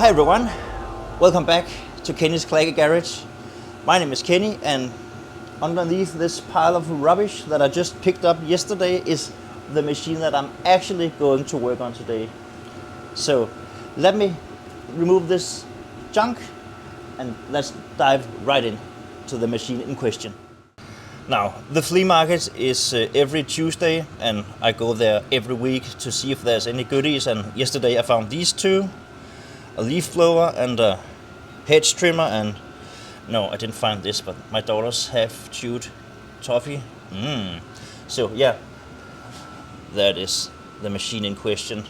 Hi everyone, welcome back to Kenny's Claggy Garage. My name is Kenny, and underneath this pile of rubbish that I just picked up yesterday is the machine that I'm actually going to work on today. So let me remove this junk and let's dive right in to the machine in question. Now, the flea market is every Tuesday, and I go there every week to see if there's any goodies, and yesterday I found these two, a leaf blower and a hedge trimmer, and no, I didn't find this, but my daughters have chewed toffee. So yeah, that is the machine in question.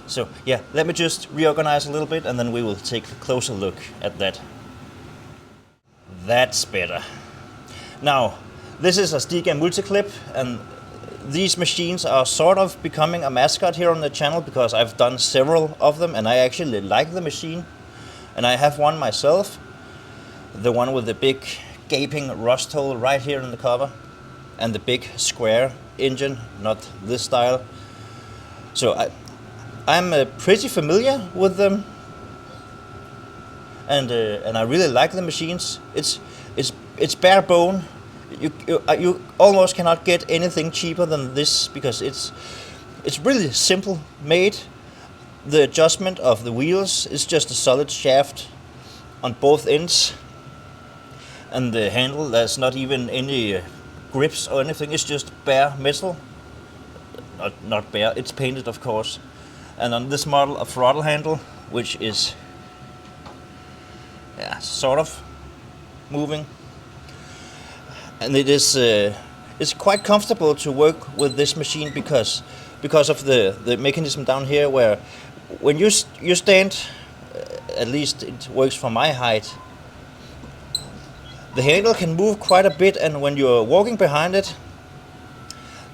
So yeah, let me just reorganize a little bit and then we will take a closer look at that. That's better. Now, this is a Stiga Multiclip, and these machines are sort of becoming a mascot here on the channel because I've done several of them and I actually like the machine. And I have one myself, the one with the big gaping rust hole right here in the cover and the big square engine, not this style. So I'm pretty familiar with them. And I really like the machines. It's bare bone. You almost cannot get anything cheaper than this because it's really simple made. The adjustment of the wheels is just a solid shaft on both ends, and the handle, there's not even any grips or anything. It's just bare metal. Not bare. It's painted, of course. And on this model, a throttle handle, which is sort of moving, and it is it's quite comfortable to work with this machine because of the mechanism down here, where when you stand, at least it works for my height, the handle can move quite a bit, and when you're walking behind it,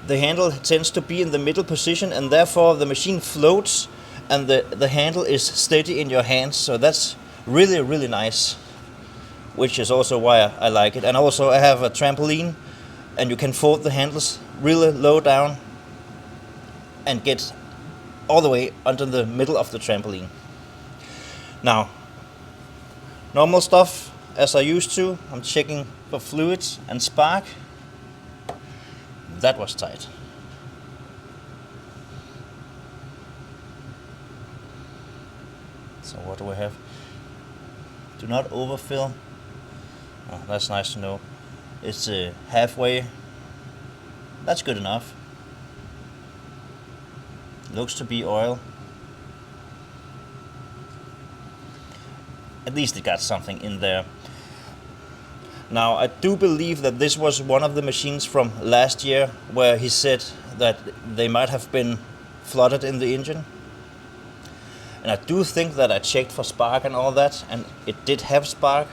the handle tends to be in the middle position, and therefore the machine floats and the handle is steady in your hands. So that's really nice, which is also why I like it. And also I have a trampoline, and you can fold the handles really low down and get all the way under the middle of the trampoline. Now, normal stuff as I used to. I'm checking for fluids and spark. That was tight. So what do we have? Do not overfill. Oh, that's nice to know. It's halfway. That's good enough. Looks to be oil. At least it got something in there. Now, I do believe that this was one of the machines from last year where he said that they might have been flooded in the engine. And I do think that I checked for spark and all that, and it did have spark.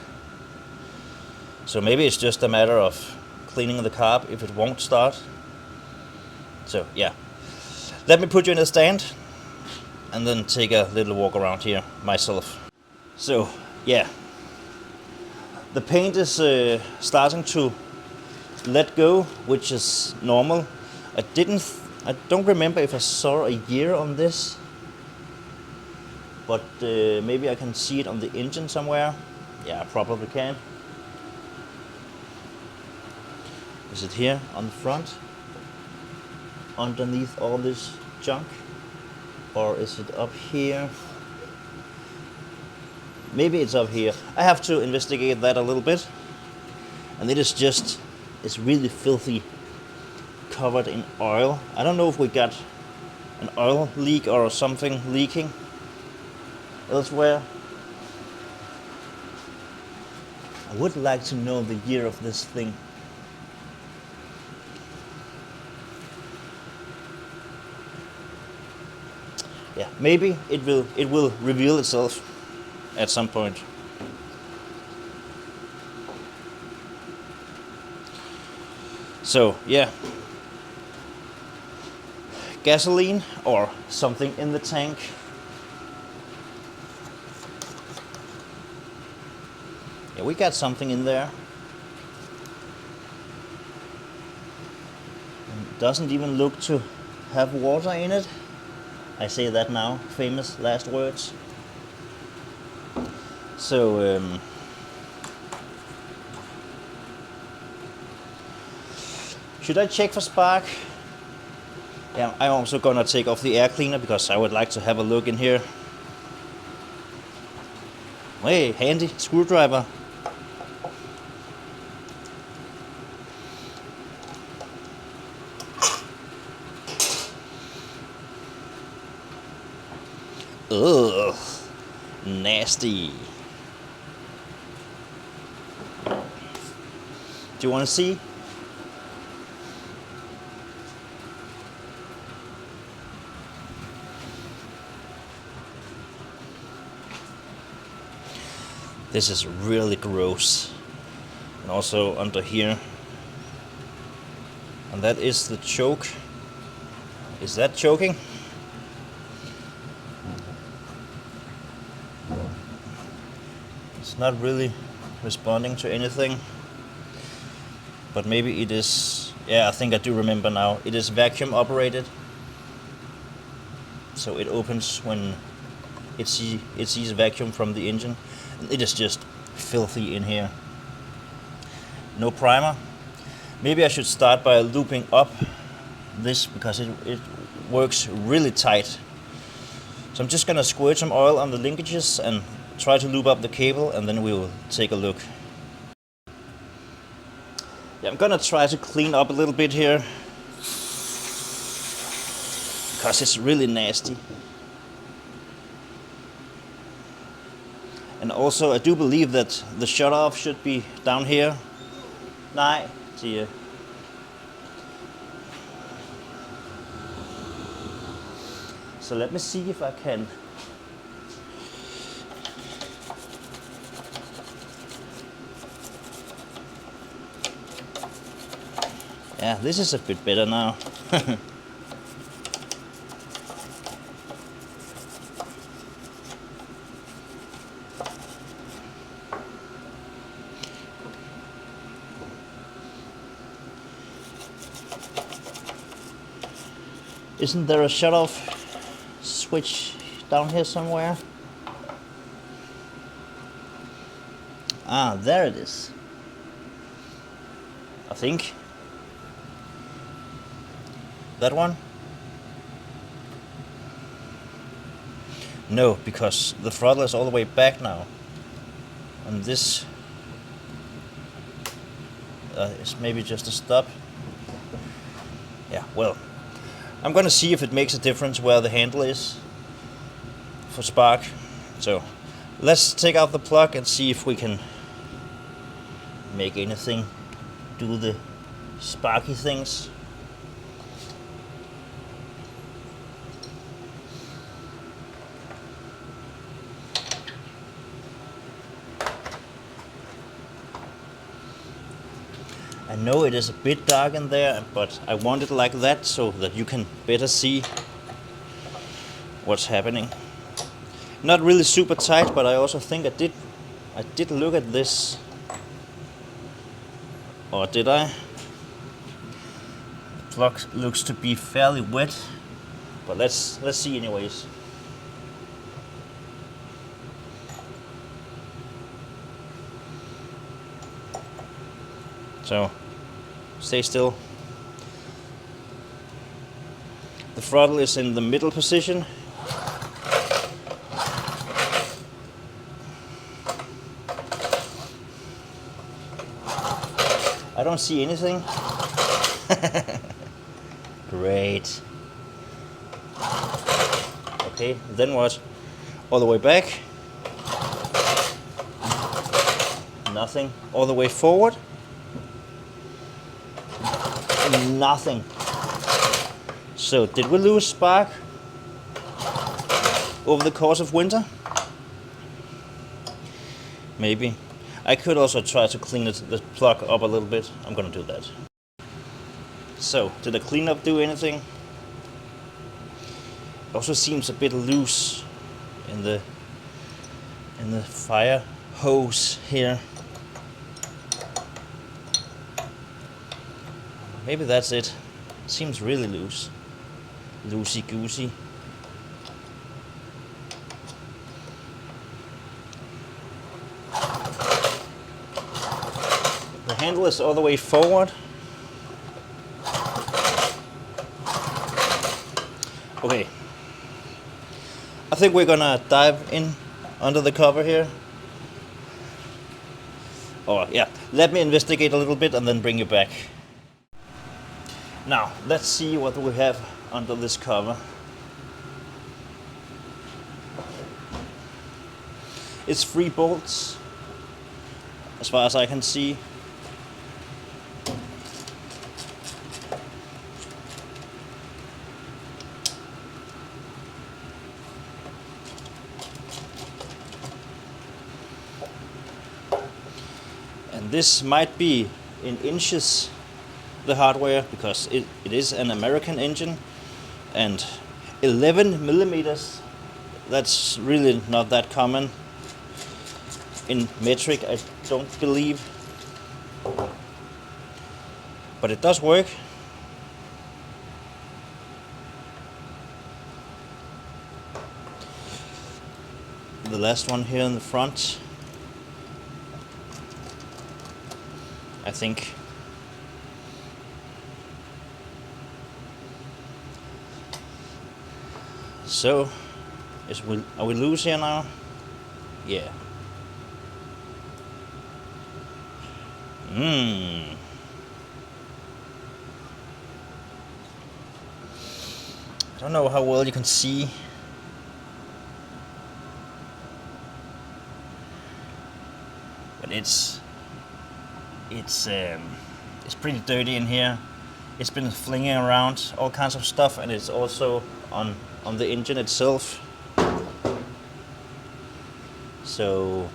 So maybe it's just a matter of cleaning the carb if it won't start. So yeah, let me put you in a stand and then take a little walk around here myself. So yeah, the paint is starting to let go, which is normal. I don't remember if I saw a year on this, but maybe I can see it on the engine somewhere. Yeah, I probably can. Is it here on the front, underneath all this junk, or is it up here? Maybe it's up here. I have to investigate that a little bit. And it's really filthy, covered in oil. I don't know if we got an oil leak or something leaking elsewhere. I would like to know the year of this thing. Yeah, maybe it will reveal itself at some point. So yeah, gasoline or something in the tank. Yeah, we got something in there. It doesn't even look to have water in it. I say that now, famous last words. So should I check for spark? Yeah, I'm also gonna take off the air cleaner because I would like to have a look in here. Hey, handy screwdriver. Ugh, nasty. Do you want to see? This is really gross. And also under here. And that is the choke. Is that choking? It's not really responding to anything. But maybe it is, yeah, I think I do remember now. It is vacuum operated. So it opens when it sees vacuum from the engine. It is just filthy in here. No primer. Maybe I should start by looping up this because it works really tight. So I'm just gonna squirt some oil on the linkages and try to loop up the cable, and then we will take a look. Yeah, I'm gonna try to clean up a little bit here because it's really nasty. And also, I do believe that the shut-off should be down here. Nej, siger. So let me see if I can. Yeah, this is a bit better now. Isn't there a shut-off switch down here somewhere? Ah, there it is. I think. That one? No, because the throttle is all the way back now. And this is maybe just a stop. Yeah, well. I'm gonna see if it makes a difference where the handle is for spark. So let's take out the plug and see if we can make anything do the sparky things. I know it is a bit dark in there, but I want it like that so that you can better see what's happening. Not really super tight, but I also think I did look at this. Or did I? The plug looks to be fairly wet, but let's see anyways. So, stay still. The throttle is in the middle position. I don't see anything. Great. Okay, then what? All the way back. Nothing. All the way forward. Nothing. So, did we lose spark over the course of winter? Maybe. I could also try to clean the plug up a little bit. I'm gonna do that. So, did the cleanup do anything? It also seems a bit loose in the fire hose here. Maybe that's it. Seems really loose. Loosey-goosey. handle is all the way forward. Okay. I think we're gonna dive in under the cover here. Oh yeah, let me investigate a little bit and then bring you back. Now, let's see what we have under this cover. It's 3 bolts, as far as I can see. And this might be in inches, the hardware, because it is an American engine, and 11 millimeters, that's really not that common in metric, I don't believe, but it does work. The last one here in the front, I think. So, are we loose here now? Yeah. I don't know how well you can see. But it's pretty dirty in here. It's been flinging around all kinds of stuff, and it's also on the engine itself. So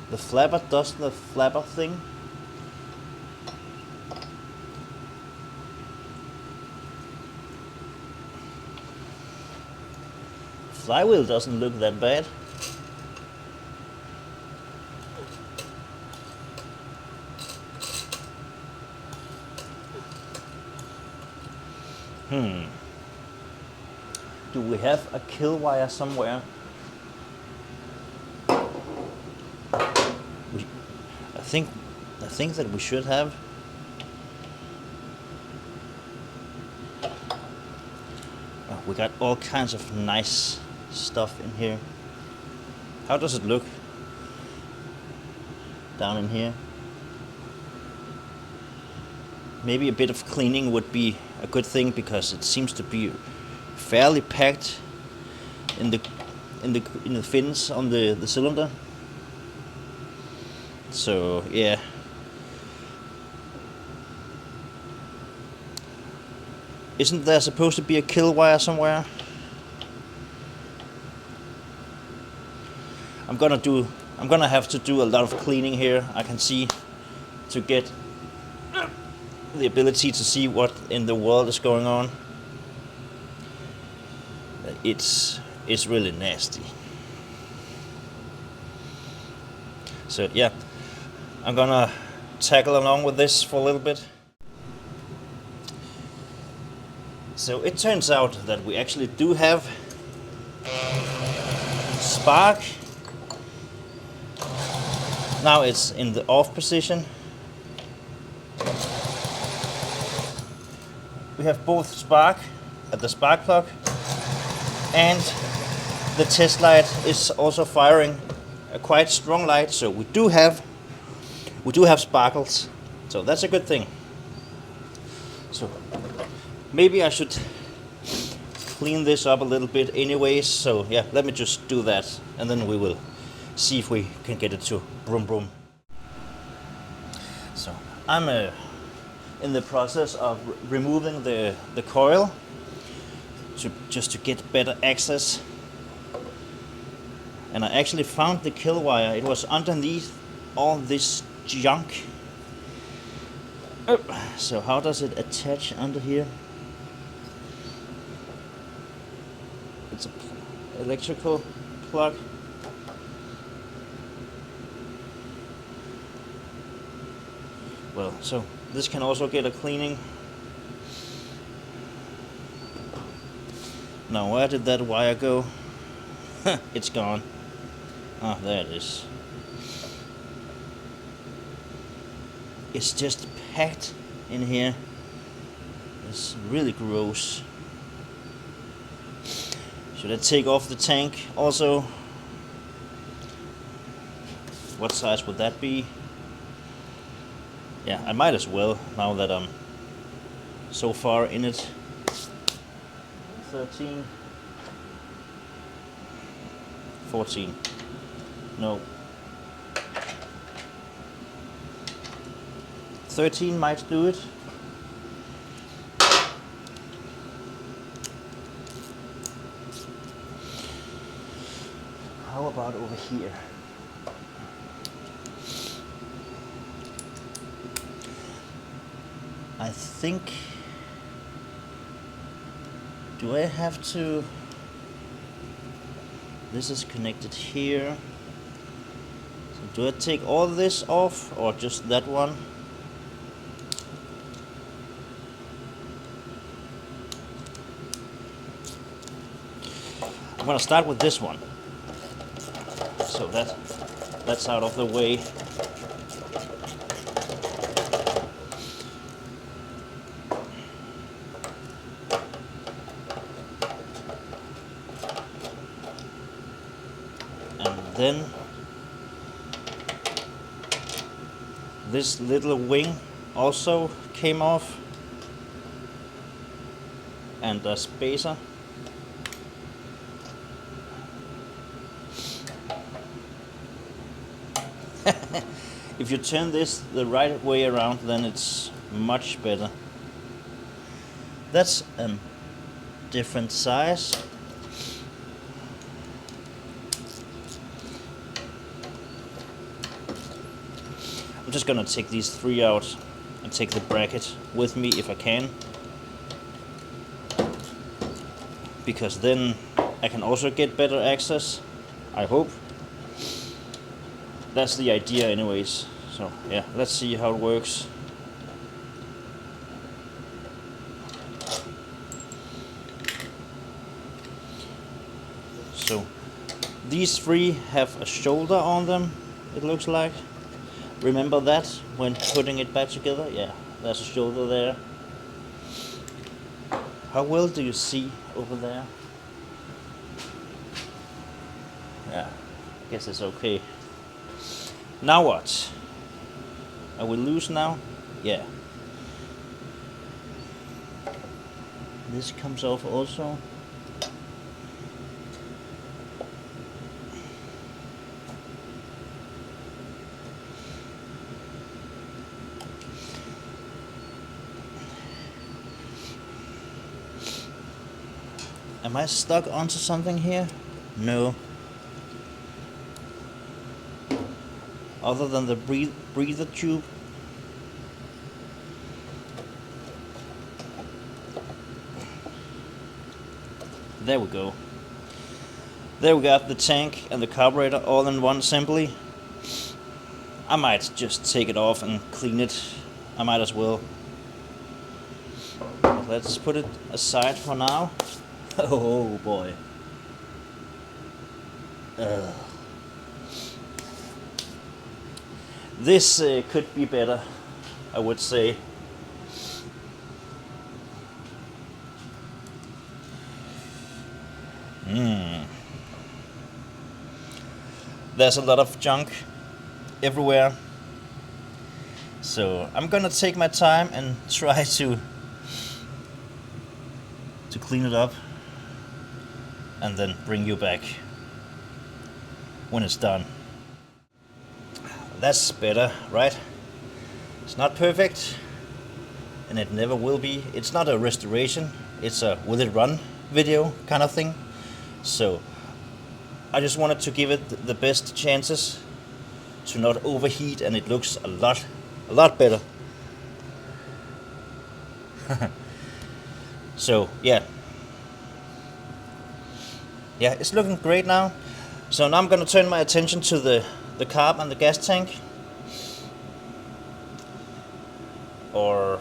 the flapper does the flapper thing. Flywheel doesn't look that bad. Do we have a kill wire somewhere? I think that we should have. Oh, we got all kinds of nice stuff in here. How does it look down in here? Maybe a bit of cleaning would be a good thing, because it seems to be fairly packed in the fins on the cylinder. So yeah. Isn't there supposed to be a kill wire somewhere? I'm gonna have to do a lot of cleaning here, I can see, to get the ability to see what in the world is going on. It's really nasty. So yeah, I'm gonna tackle along with this for a little bit. So it turns out that we actually do have spark. Now it's in the off position. We have both spark at the spark plug, and the test light is also firing a quite strong light, so we do have sparkles, so that's a good thing. So maybe I should clean this up a little bit anyways, so yeah, let me just do that, and then we will see if we can get it to brum brum. So I'm in the process of removing the coil just to get better access, and I actually found the kill wire. It was underneath all this junk. So how does it attach under here? It's an electrical plug. Well, so this can also get a cleaning. Now, where did that wire go? It's gone. Ah, there it is. It's just packed in here. It's really gross. Should I take off the tank also? What size would that be? Yeah, I might as well, now that I'm so far in it. 13. 14. No. 13 might do it. How about over here? I think... Do I have to... This is connected here. So do I take all this off or just that one? I'm gonna start with this one. So that's out of the way. And then this little wing also came off, and a spacer. If you turn this the right way around, then it's much better. That's a different size. I'm just gonna take these three out and take the bracket with me if I can, because then I can also get better access, I hope. That's the idea anyways. So yeah, let's see how it works. So these three have a shoulder on them, it looks like. Remember that when putting it back together? Yeah, there's a shoulder there. How well do you see over there? Yeah, guess it's okay. Now what? Are we loose now? Yeah. This comes off also. Am I stuck onto something here? No. Other than the breather tube. There we go. There we got the tank and the carburetor all in one assembly. I might just take it off and clean it. I might as well. But let's put it aside for now. Oh boy. This could be better, I would say. There's a lot of junk everywhere. So I'm gonna take my time and try to clean it up, and then bring you back when it's done. That's better, right? It's not perfect, and it never will be. It's not a restoration, it's a will it run video kind of thing. So I just wanted to give it the best chances to not overheat, and it looks a lot better. So yeah, it's looking great now. So now I'm gonna turn my attention to the carb and the gas tank. Or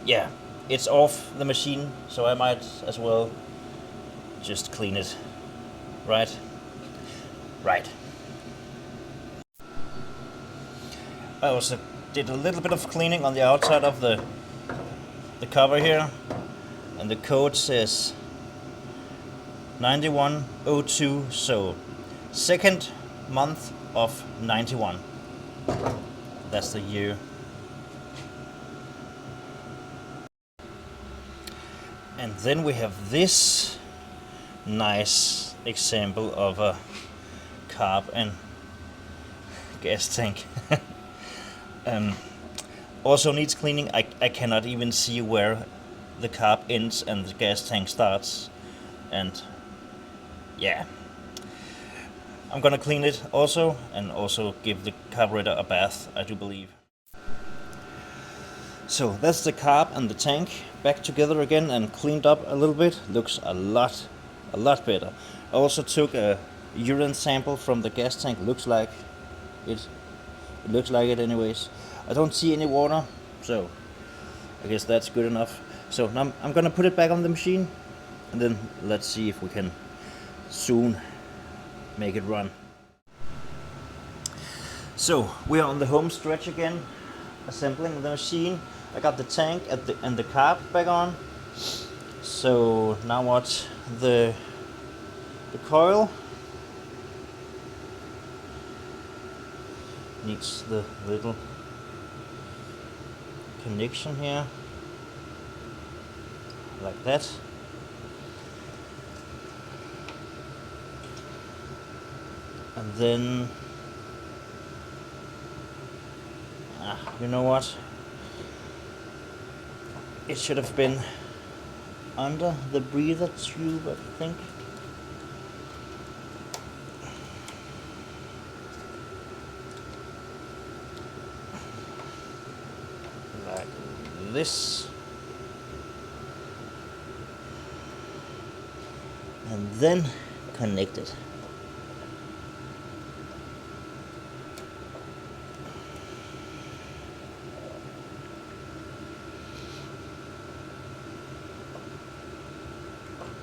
yeah, it's off the machine, so I might as well just clean it. Right. I was did a little bit of cleaning on the outside of the cover here, and the code says 9102, so second month of 91. That's the year. And then we have this nice example of a carb and gas tank. Also needs cleaning. I cannot even see where the carb ends and the gas tank starts. And yeah, I'm gonna clean it also, and also give the carburetor a bath, I do believe. So that's the carb and the tank back together again and cleaned up a little bit. Looks a lot better. I also took a urine sample from the gas tank. Looks like it. It looks like it anyways. I don't see any water, so I guess that's good enough. So now I'm gonna put it back on the machine, and then let's see if we can soon make it run. So we are on the home stretch again, assembling the machine. I got the tank and the carb back on. So now what? The coil needs the little connection here, like that. And then, you know what? It should have been under the breather tube, I think. Like this. And then connect it.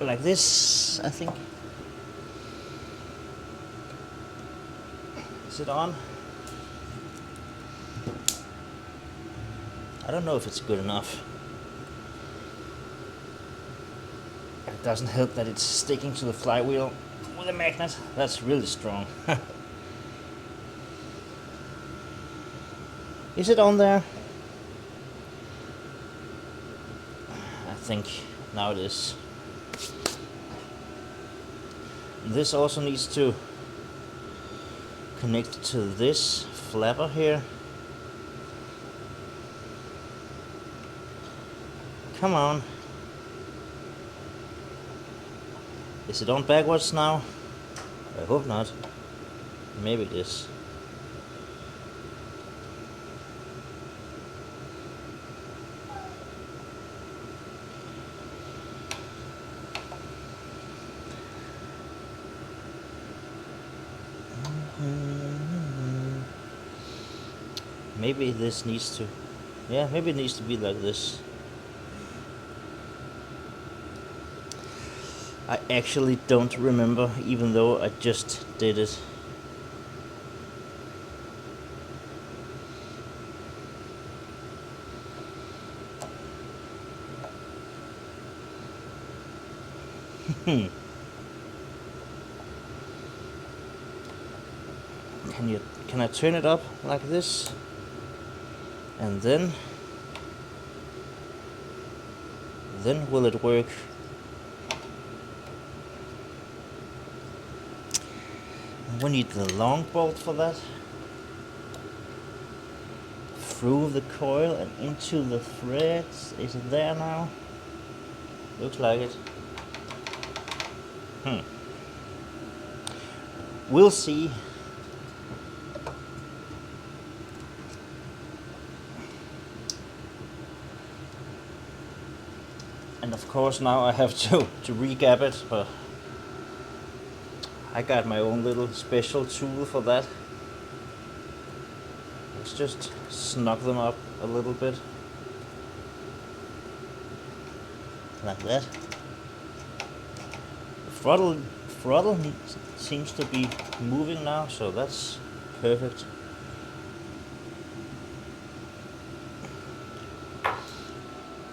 Like this, I think. Is it on? I don't know if it's good enough. It doesn't help that it's sticking to the flywheel with a magnet. That's really strong. Is it on there? I think now it is. This also needs to connect to this flapper here. Come on. Is it on backwards now? I hope not. Maybe it is. Maybe this needs to, yeah, maybe it needs to be like this. I actually don't remember, even though I just did it. Can I turn it up like this? And then will it work? We need the long bolt for that. Through the coil and into the threads. Is it there now? Looks like it. We'll see. And of course now I have to recap it, but I got my own little special tool for that. Let's just snug them up a little bit. Like that. The throttle seems to be moving now, so that's perfect.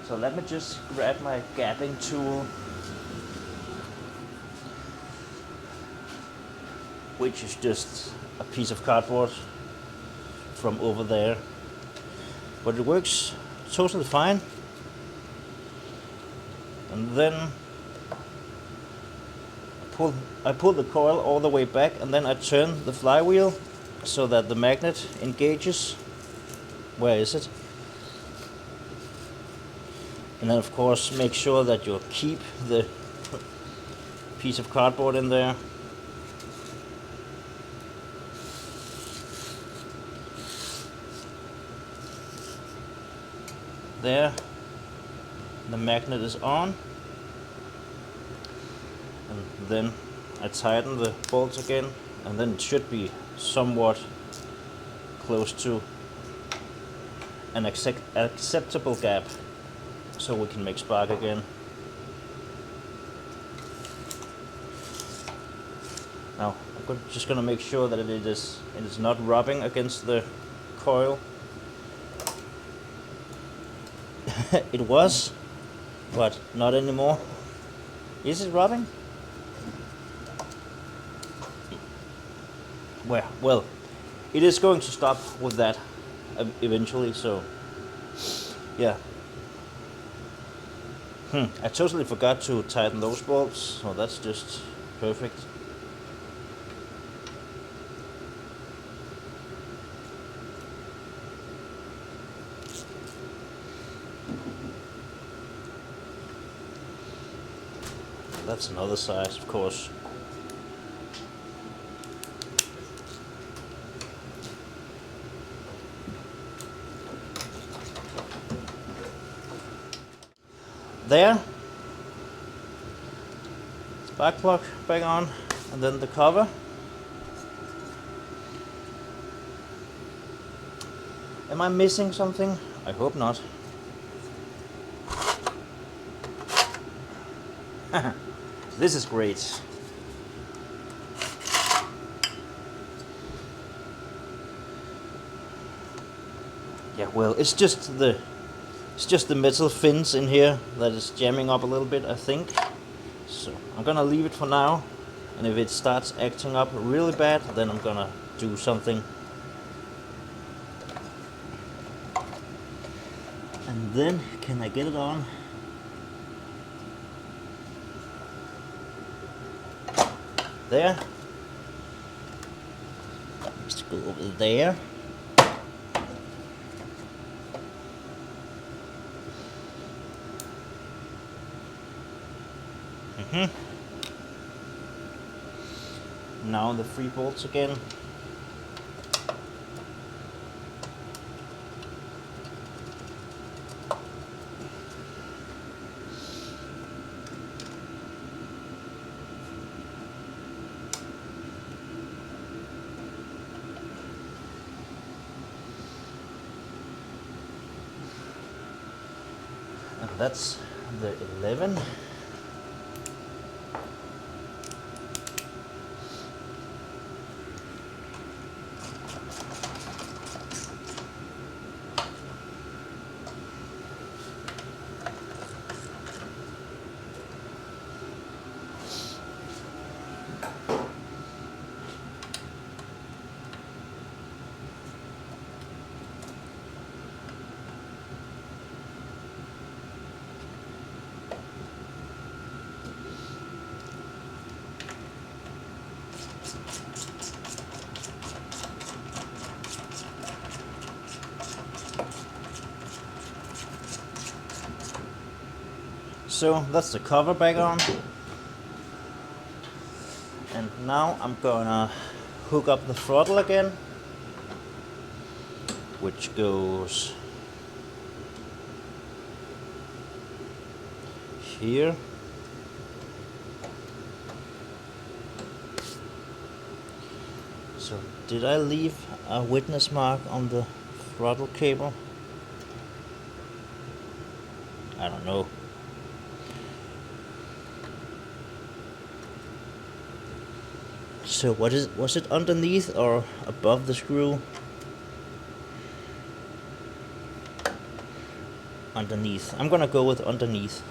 So let me just grab my gapping tool, which is just a piece of cardboard from over there. But it works totally fine. And then I pull the coil all the way back, and then I turn the flywheel so that the magnet engages. Where is it? And then of course make sure that you keep the piece of cardboard in there. There, the magnet is on. And then I tighten the bolts again, and then it should be somewhat close to an acceptable gap, so we can make spark again. Now I'm just going to make sure that it is not rubbing against the coil. It was, but not anymore. Is it rubbing? Well, it is going to stop with that eventually, so yeah. I totally forgot to tighten those bolts, so that's just perfect. That's another size, of course. There, spark plug back on, and then the cover. Am I missing something? I hope not. This is great. Yeah, well, it's just the metal fins in here that is jamming up a little bit, I think. So I'm gonna leave it for now, and if it starts acting up really bad, then I'm gonna do something. And then, can I get it on? There. Let's go over there. Now the 3 bolts again. And that's the 11. So that's the cover back on. And now I'm gonna hook up the throttle again, which goes here. So did I leave a witness mark on the throttle cable? I don't know. So was it underneath or above the screw? underneath. I'm gonna go with underneath.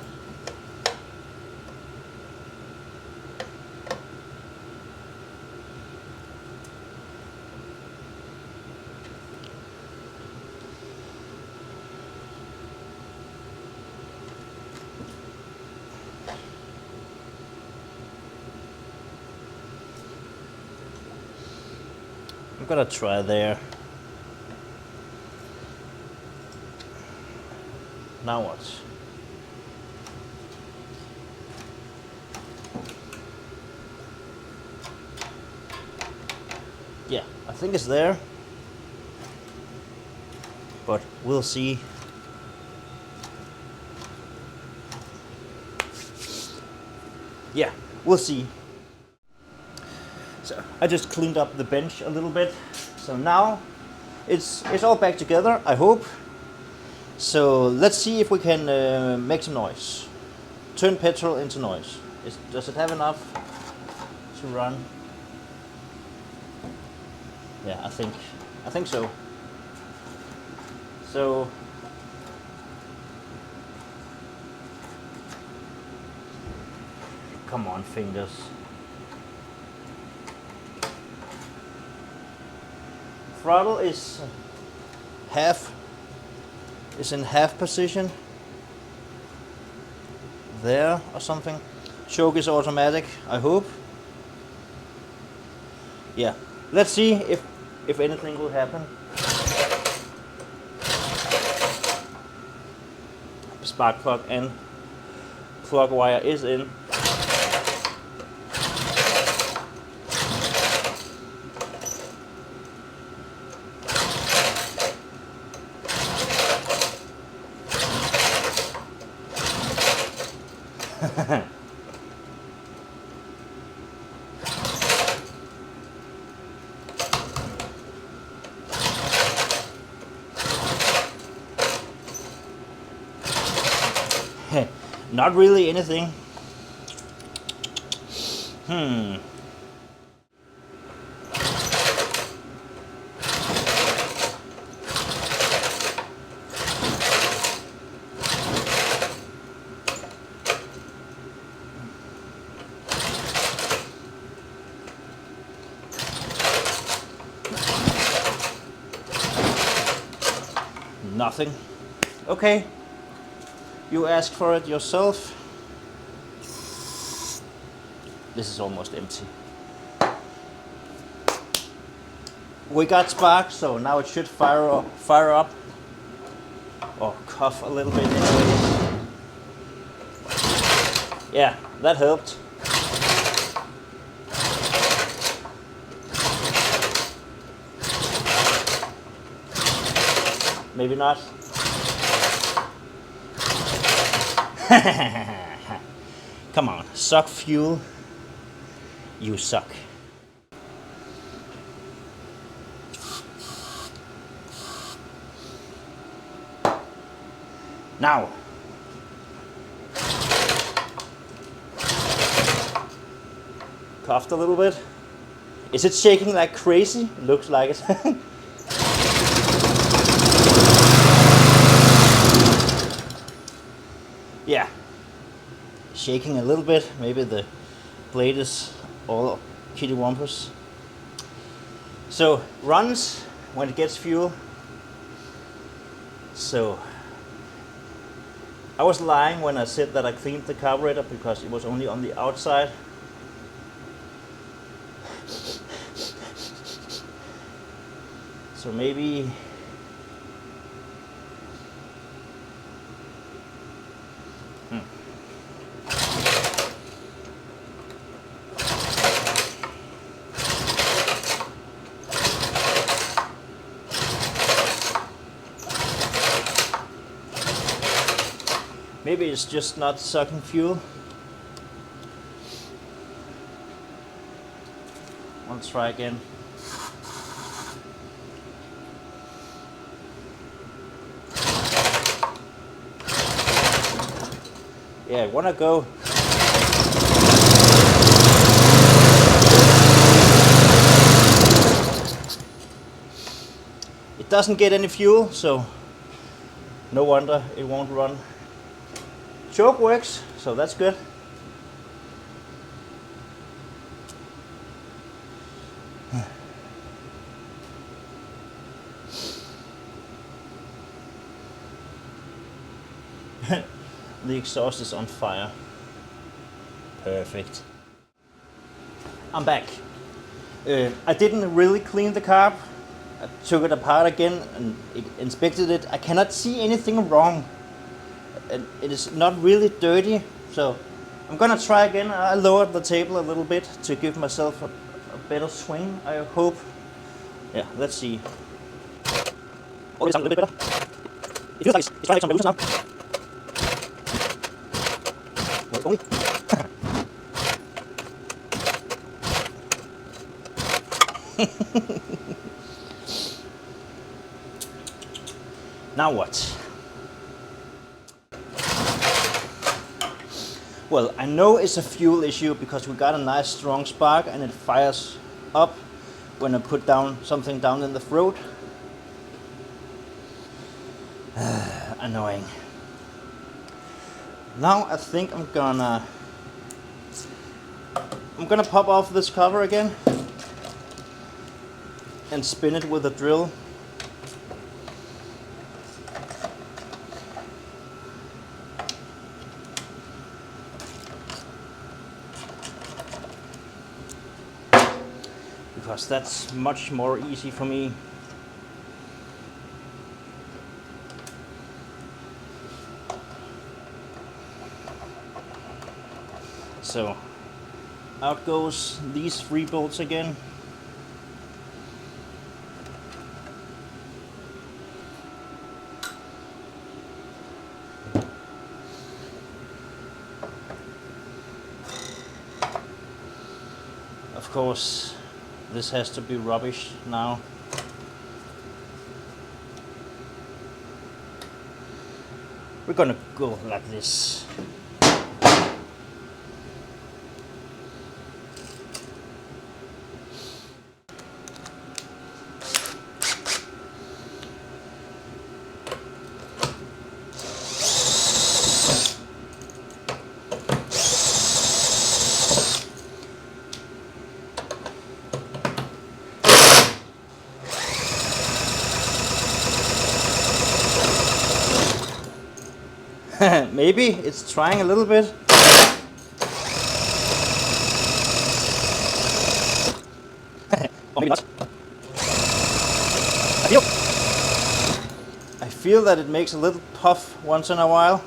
I'm gonna try there. Now what? Yeah, I think it's there, but we'll see. Yeah, we'll see. So I just cleaned up the bench a little bit. So now it's all back together, I hope. So let's see if we can make some noise. Turn petrol into noise. Does it have enough to run? Yeah, I think so. So come on, fingers. Throttle is in half position there or something. Choke is automatic, I hope. Yeah, let's see if anything will happen. Spark plug and plug wire is in. Not really anything. Nothing. Okay. You asked for it yourself. This is almost empty. We got spark, so now it should fire up. Or cough a little bit anyway. Yeah, that helped. Maybe not. Come on, suck fuel. You suck. Now. Coughed a little bit. Is it shaking like crazy? Looks like it. Yeah, shaking a little bit. Maybe the blade is all kitty wampus. So runs when it gets fuel. So I was lying when I said that I cleaned the carburetor because it was only on the outside. So maybe maybe it's just not sucking fuel. Let's try again. Yeah, wanna go. It doesn't get any fuel, so No wonder it won't run. Choke works, so that's good. The exhaust is on fire. Perfect. I'm back. I didn't really clean the carb. I took it apart again and inspected it. I cannot see anything wrong. It is not really dirty, so I'm gonna try again. I lowered the table a little bit to give myself a better swing, I hope. Yeah, let's see. Oh, it's a little bit better. It feels like it's trying some resistance now. Well, only. Now what? Well, I know it's a fuel issue because we got a nice strong spark and it fires up when I put down something down in the throat. Annoying. Now I think I'm gonna pop off this cover again and spin it with a drill. Because that's much more easy for me. So out goes these 3 bolts again. Of course, this has to be rubbish now. We're gonna go like this. Maybe it's trying a little bit. Or maybe not. I feel that it makes a little puff once in a while.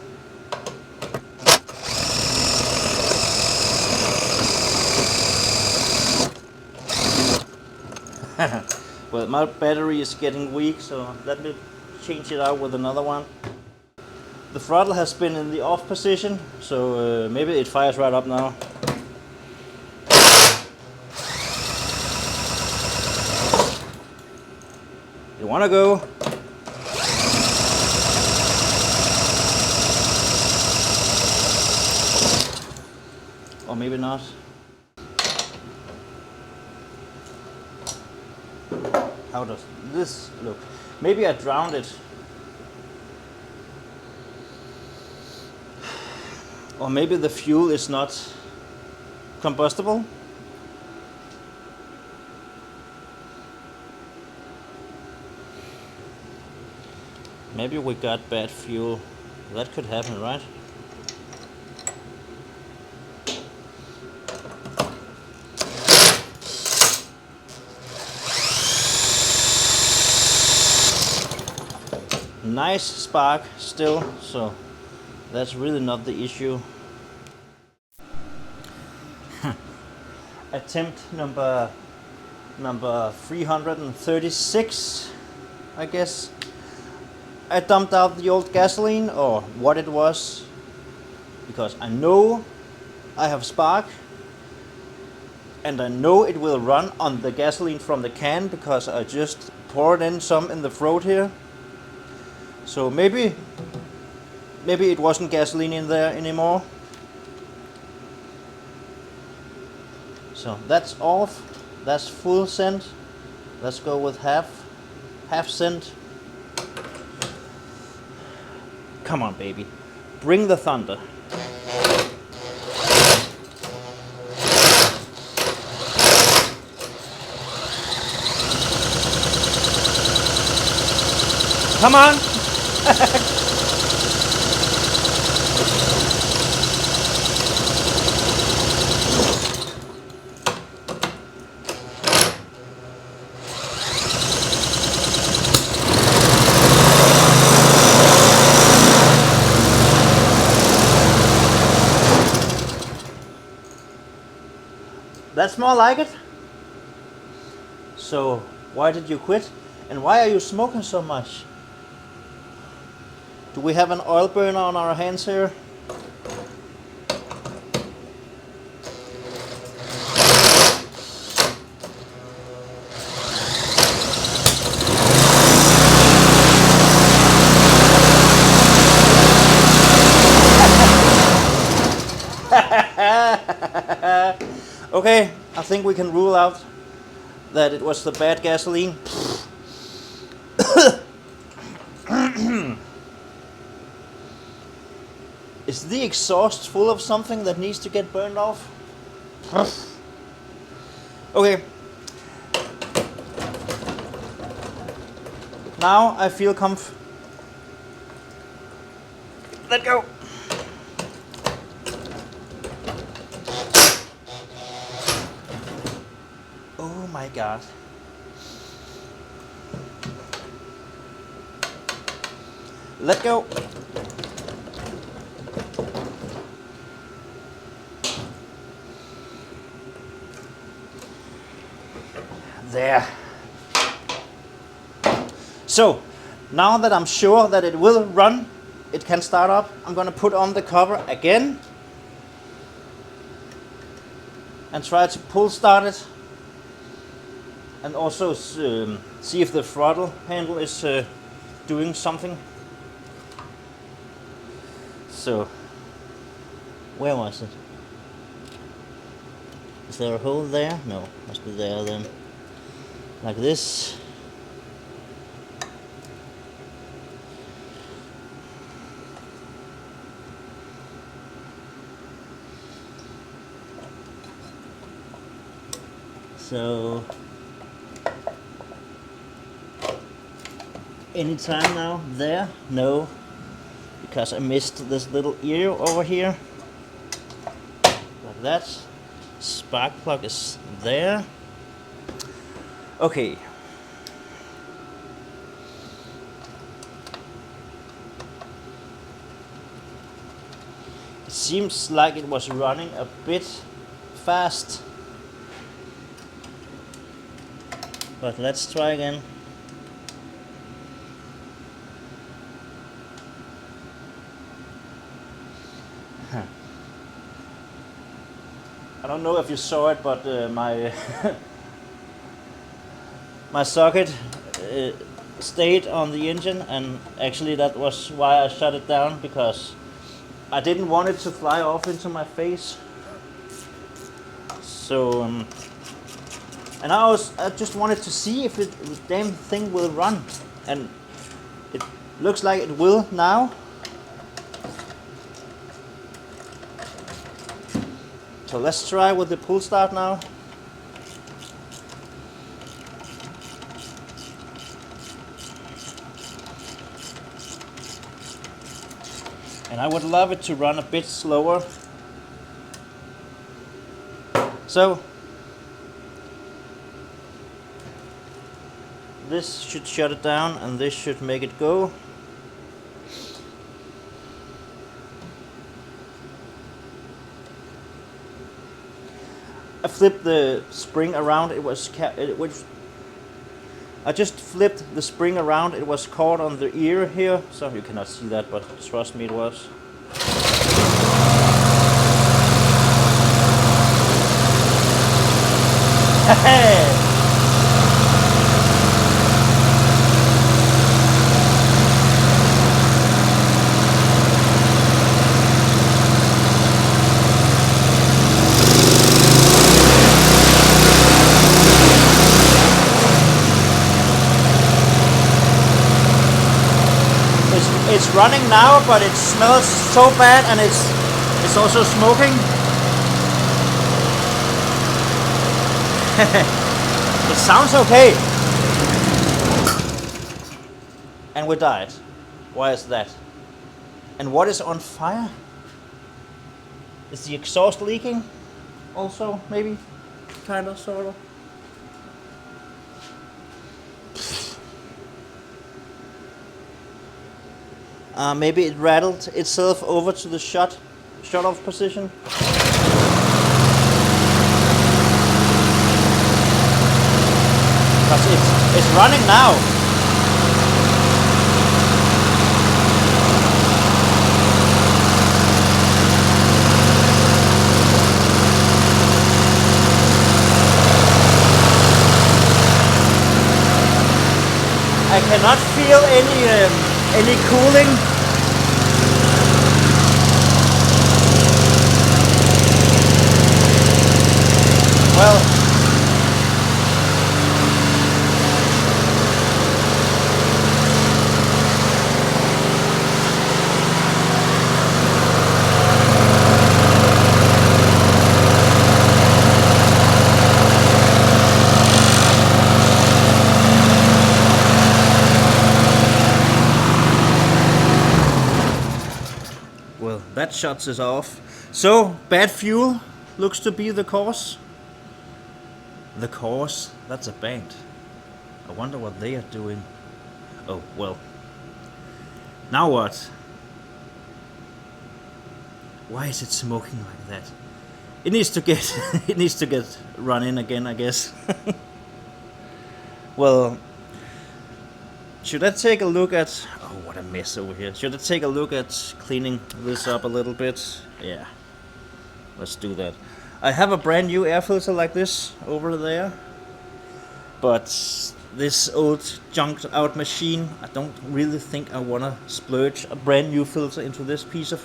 Well, my battery is getting weak, so let me change it out with another one. The throttle has been in the off position, so maybe it fires right up now. You wanna go? Or maybe not. How does this look? Maybe I drowned it. Or maybe the fuel is not combustible. Maybe we got bad fuel. That could happen, right? Nice spark still, so that's really not the issue. Attempt number 336, I guess. I dumped out the old gasoline, or what it was, because I know I have spark and I know it will run on the gasoline from the can because I just poured in some in the throat here. So maybe it wasn't gasoline in there anymore. So that's off. That's full send. Let's go with half send. Come on, baby. Bring the thunder. Come on. That's more like it. So, why did you quit? And why are you smoking so much? Do we have an oil burner on our hands here? Okay, I think we can rule out that it was the bad gasoline. Is the exhaust full of something that needs to get burned off? Okay. Now I feel Let go. Oh my God. Let go. There. So, now that I'm sure that it will run, it can start up, I'm going to put on the cover again and try to pull start it, and also see if the throttle handle is doing something. So, where was it? Is there a hole there? No, must be there then. Like this. So, anytime now? There? No, because I missed this little ear over here. Like that. Spark plug is there. Okay. It seems like it was running a bit fast. But let's try again. I don't know if you saw it, but my my socket stayed on the engine, and actually that was why I shut it down, because I didn't want it to fly off into my face. So, and I just wanted to see if the damn thing will run, and it looks like it will now. So let's try with the pull start now. And I would love it to run a bit slower. So this should shut it down, and this should make it go. I flipped the spring around. I just flipped the spring around. It was caught on the ear here, so you cannot see that, but trust me, it was. Hey! It's running now, but it smells so bad, and it's also smoking. It sounds okay. And we died. Why is that? And what is on fire? Is the exhaust leaking? Also, maybe? Kind of, sort of. Maybe it rattled itself over to the shut off position. Because it's running now. I cannot feel any cooling. Well, that shuts us off. So, bad fuel looks to be the cause. The Cause? That's a band. I wonder what they are doing. Oh, well. Now what? Why is it smoking like that? It needs to get it needs to get run in again, I guess. Well, should I take a look at... Oh, what a mess over here. Should I take a look at cleaning this up a little bit? Yeah. Let's do that. I have a brand new air filter like this over there. But this old junked out machine, I don't really think I want to splurge a brand new filter into this piece of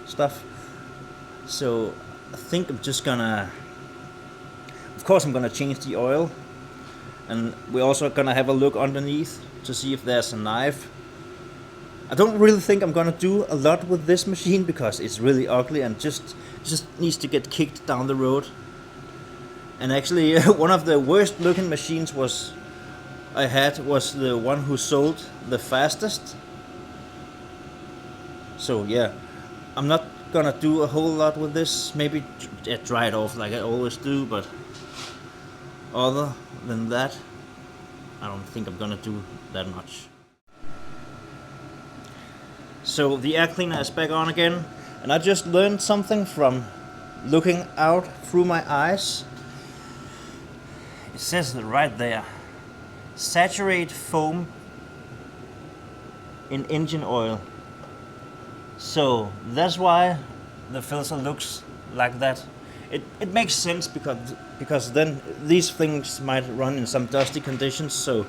stuff. So I think I'm just gonna... Of course I'm gonna change the oil. And we're also gonna have a look underneath to see if there's a knife. I don't really think I'm gonna do a lot with this machine because it's really ugly and just needs to get kicked down the road. And actually one of the worst looking machines I had was the one who sold the fastest. So yeah, I'm not gonna do a whole lot with this. Maybe dry it off like I always do, but other than that, I don't think I'm gonna do that much. So the air cleaner is back on again, and I just learned something from looking out through my eyes. It says it right there. Saturate foam in engine oil. So that's why the filter looks like that. It makes sense because then these things might run in some dusty conditions, so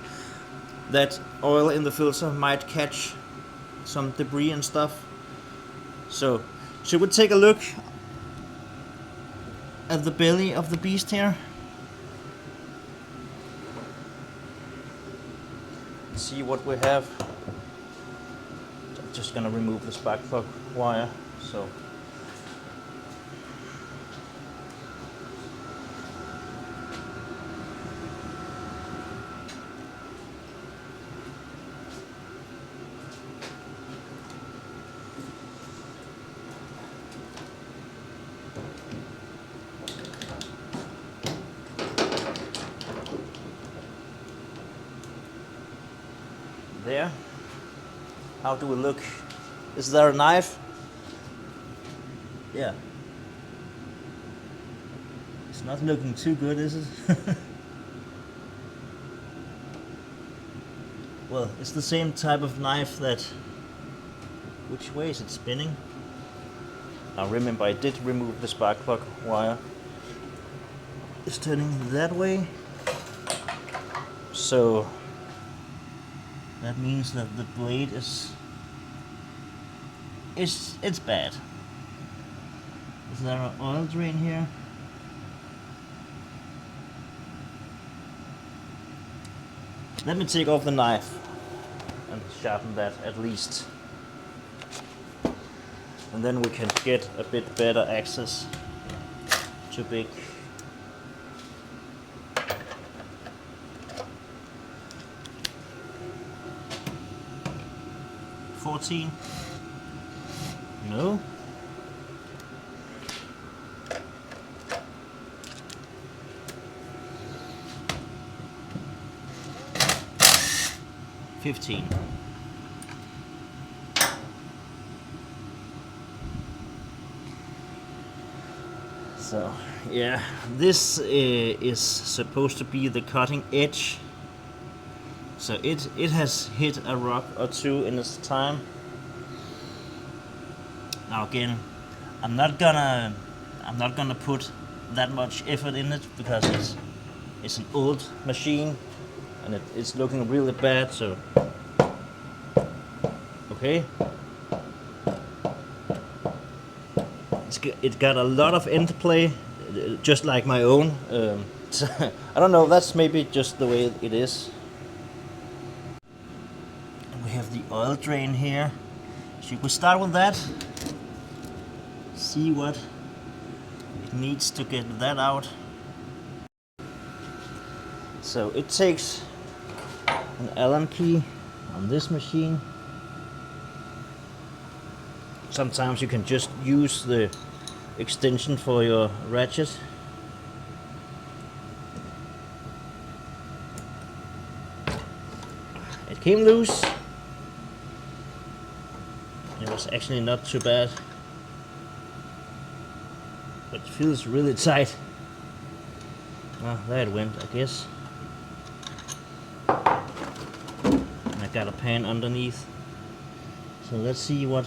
that oil in the filter might catch some debris and stuff. So should we take a look at the belly of the beast here? See what we have. I'm just gonna remove the spark plug wire. So there. How do we look? Is there a knife? Yeah. It's not looking too good, is it? Well, it's the same type of knife that... Which way is it spinning? Now remember, I did remove the spark plug wire. It's turning that way. So that means that the blade it's bad. Is there an oil drain here? Let me take off the knife sharpen that at least. And then we can get a bit better access to big. $14? No. $15. So yeah, this is supposed to be the cutting edge. So it has hit a rock or two in its time. Now again, I'm not gonna put that much effort in it because it's an old machine and it's looking really bad. So okay, it got a lot of interplay, just like my own. So I don't know. That's maybe just the way it is. We have the oil drain here, so we start with that. See what it needs to get that out. So it takes an Allen key on this machine. Sometimes you can just use the extension for your ratchet. It came loose. It was actually not too bad, but it feels really tight. Well, there it went, I guess. And I got a pan underneath. So let's see what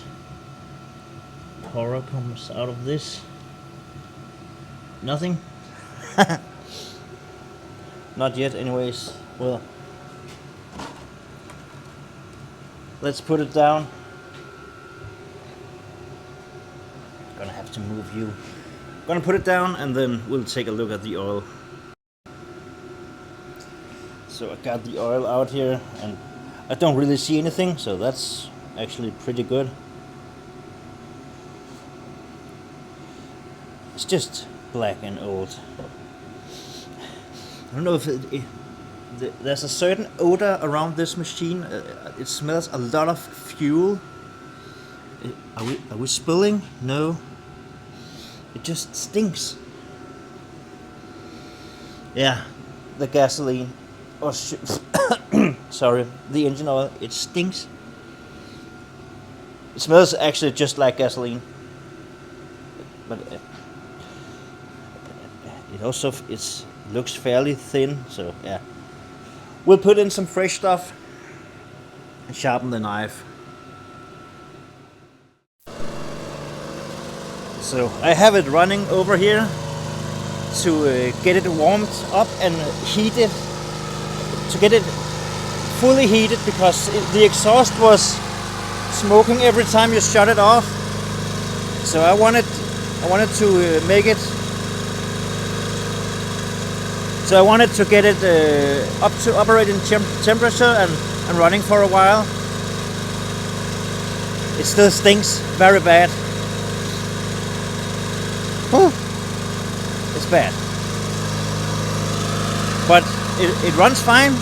horror comes out of this. Nothing. Not yet, anyways. Well, let's put it down. Gonna have to move you. Gonna put it down and then we'll take a look at the oil. So I got the oil out here and I don't really see anything, so that's actually pretty good. It's just black and old. I don't know if there's a certain odor around this machine. It smells a lot of fuel. Are we spilling? No. It just stinks. Yeah, the gasoline. Oh shit. Sorry, the engine oil. It stinks. It smells actually just like gasoline. But it also looks fairly thin. So yeah, we'll put in some fresh stuff and sharpen the knife. So I have it running over here to get it warmed up and heated, to get it fully heated, because the exhaust was smoking every time you shut it off. So I wanted to make it. So I wanted to get it up to operating temperature and running for a while. It still stinks very bad. Whew. It's bad, but it runs fine.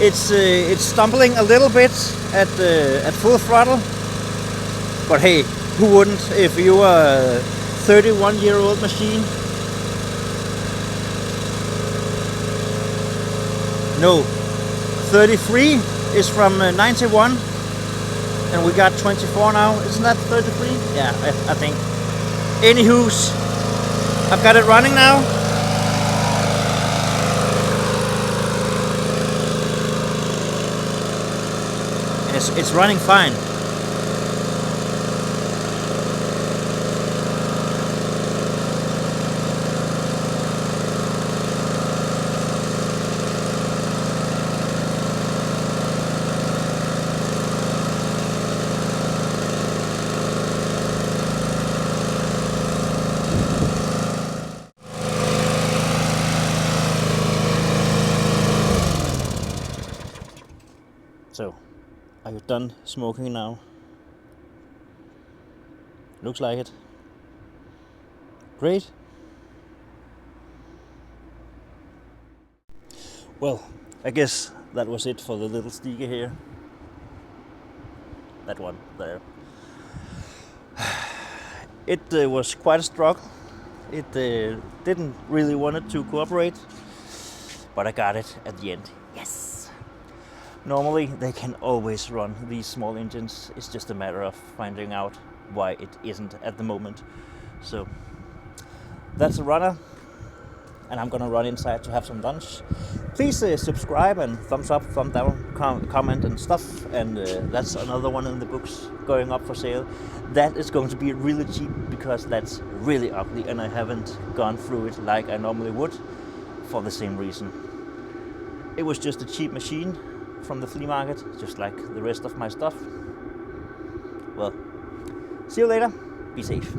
It's stumbling a little bit at full throttle, but hey, who wouldn't if you are a 31-year-old machine? No, 33 is from 91, and we got 24 now. Isn't that 33? Yeah, I think. Anywho's, I've got it running now. And it's running fine. So Are you done smoking now? Looks like it. Great. Well, I guess that was it for the little Stiga here. That one there. It was quite a struggle. It didn't really want it to cooperate, but I got it at the end. Yes! Normally they can always run these small engines. It's just a matter of finding out why it isn't at the moment. So that's a runner, and I'm gonna run inside to have some lunch. Please subscribe and thumbs up, thumbs down, comment and stuff. And that's another one in the books going up for sale. That is going to be really cheap because that's really ugly, and I haven't gone through it like I normally would for the same reason. It was just a cheap machine from the flea market, just like the rest of my stuff. Well, see you later. Be safe.